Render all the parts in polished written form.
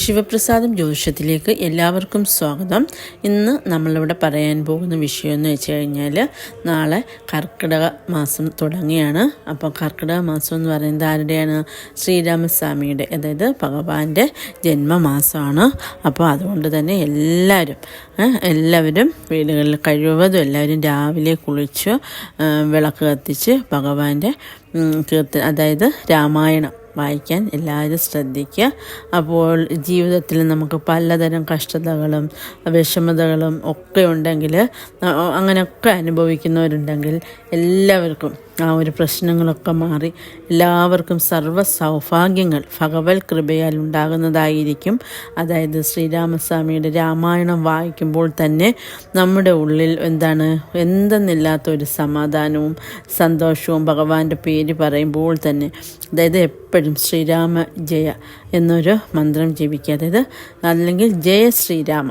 ശിവപ്രസാദം ജ്യോതിഷത്തിലേക്ക് എല്ലാവർക്കും സ്വാഗതം. ഇന്ന് നമ്മളിവിടെ പറയാൻ പോകുന്ന വിഷയം എന്ന് വെച്ച് കഴിഞ്ഞാൽ, നാളെ കർക്കിടക മാസം തുടങ്ങിയാണ്. അപ്പോൾ കർക്കിടക മാസം എന്ന് പറയുന്നത് ആരുടെയാണ്? ശ്രീരാമസ്വാമിയുടെ, അതായത് ഭഗവാന്റെ ജന്മമാസമാണ്. അപ്പോൾ അതുകൊണ്ട് തന്നെ എല്ലാവരും വീടുകളിൽ കഴിവതും എല്ലാവരും രാവിലെ കുളിച്ച് വിളക്ക് കത്തിച്ച് ഭഗവാന്റെ അതായത് രാമായണം വായിക്കാൻ എല്ലാവരും ശ്രദ്ധിക്കുക. അപ്പോൾ ജീവിതത്തിൽ നമുക്ക് പലതരം കഷ്ടതകളും വിഷമതകളും ഒക്കെ ഉണ്ടെങ്കിൽ, അങ്ങനെയൊക്കെ അനുഭവിക്കുന്നവരുണ്ടെങ്കിൽ എല്ലാവർക്കും ആ ഒരു പ്രശ്നങ്ങളൊക്കെ മാറി എല്ലാവർക്കും സർവ്വ സൗഭാഗ്യങ്ങൾ ഭഗവത് കൃപയാൽ ഉണ്ടാകുന്നതായിരിക്കും. അതായത് ശ്രീരാമസ്വാമിയുടെ രാമായണം വായിക്കുമ്പോൾ തന്നെ നമ്മുടെ ഉള്ളിൽ എന്തെന്നില്ലാത്തൊരു സമാധാനവും സന്തോഷവും ഭഗവാന്റെ പേര് പറയുമ്പോൾ തന്നെ, അതായത് എപ്പോഴും ശ്രീരാമ ജയ എന്നൊരു മന്ത്രം ജപിക്കുക, അതായത് അല്ലെങ്കിൽ ജയ ശ്രീരാമ,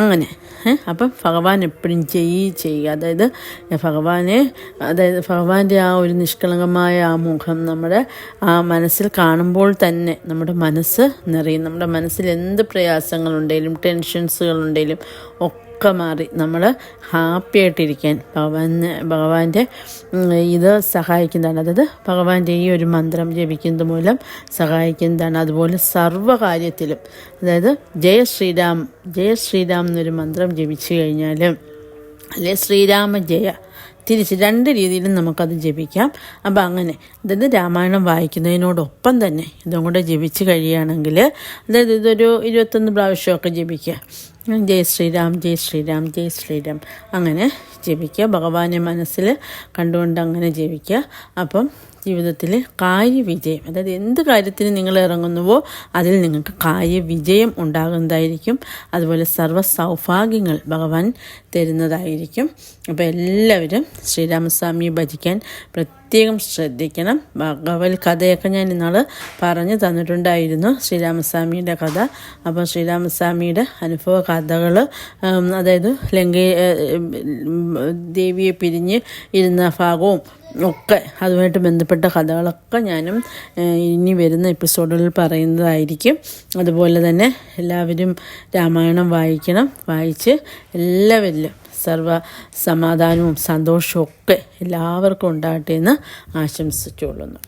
അങ്ങനെ. അപ്പം ഭഗവാൻ എപ്പോഴും ചെയ്യുക, അതായത് ഭഗവാന്റെ ആ ഒരു നിഷ്കളങ്കമായ ആ മുഖം നമ്മുടെ ആ മനസ്സിൽ കാണുമ്പോൾ തന്നെ നമ്മുടെ മനസ്സ് നിറയും. നമ്മുടെ മനസ്സിൽ എന്ത് പ്രയാസങ്ങളുണ്ടെങ്കിലും ടെൻഷൻസുകളുണ്ടെങ്കിലും ഒക്കെ മാറി നമ്മൾ ഹാപ്പി ആയിട്ടിരിക്കാൻ ഭഗവാന്റെ ഇത് സഹായിക്കുന്നതാണ്. അതായത് ഭഗവാന്റെ ഈ ഒരു മന്ത്രം ജപിക്കുന്നത് മൂലം സഹായിക്കുന്നതാണ്. അതുപോലെ സർവ്വകാര്യത്തിലും, അതായത് ജയ ശ്രീരാം എന്നൊരു മന്ത്രം ജപിച്ചു കഴിഞ്ഞാൽ, അല്ലെ ശ്രീരാമ ജയ, തിരിച്ച് രണ്ട് രീതിയിലും നമുക്കത് ജപിക്കാം. അപ്പം അങ്ങനെ, അതായത് രാമായണം വായിക്കുന്നതിനോടൊപ്പം തന്നെ ഇതും കൂടെ ജപിച്ച് കഴിയുകയാണെങ്കിൽ, അതായത് ഇതൊരു 21 പ്രാവശ്യമൊക്കെ ജപിക്കുക. ജയ് ശ്രീരാം ജയ് ശ്രീരാം ജയ് ശ്രീരാം അങ്ങനെ ജപിക്കുക. ഭഗവാനെ മനസ്സിൽ കണ്ടുകൊണ്ട് അങ്ങനെ ജപിക്കുക. അപ്പം ജീവിതത്തിൽ കാര്യവിജയം, അതായത് എന്ത് കാര്യത്തിന് നിങ്ങൾ ഇറങ്ങുന്നുവോ അതിൽ നിങ്ങൾക്ക് കാര്യവിജയം ഉണ്ടാകുന്നതായിരിക്കും. അതുപോലെ സർവ്വ സൗഭാഗ്യങ്ങൾ ഭഗവാൻ തരുന്നതായിരിക്കും. അപ്പോൾ എല്ലാവരും ശ്രീരാമസ്വാമിയെ ഭജിക്കാൻ പ്രത്യേകം ശ്രദ്ധിക്കണം. ഭഗവത് കഥയൊക്കെ ഞാൻ ഇന്നാൾ പറഞ്ഞു തന്നിട്ടുണ്ടായിരുന്നു, ശ്രീരാമസ്വാമിയുടെ കഥ. അപ്പോൾ ശ്രീരാമസ്വാമിയുടെ അനുഭവ കഥകൾ, അതായത് ദേവിയെ പിരിഞ്ഞ് ഇരുന്ന ഭാഗവും ഒക്കെ അതുമായിട്ട് ബന്ധപ്പെട്ട കഥകളൊക്കെ ഞാനും ഇനി വരുന്ന എപ്പിസോഡുകളിൽ പറയുന്നതായിരിക്കും. അതുപോലെ തന്നെ എല്ലാവരും രാമായണം വായിക്കണം. വായിച്ച് എല്ലാവരിലും സർവ്വ സമാധാനവും സന്തോഷവും ഒക്കെ എല്ലാവർക്കും ഉണ്ടാകട്ടെ എന്ന് ആശംസിച്ചുകൊള്ളുന്നു.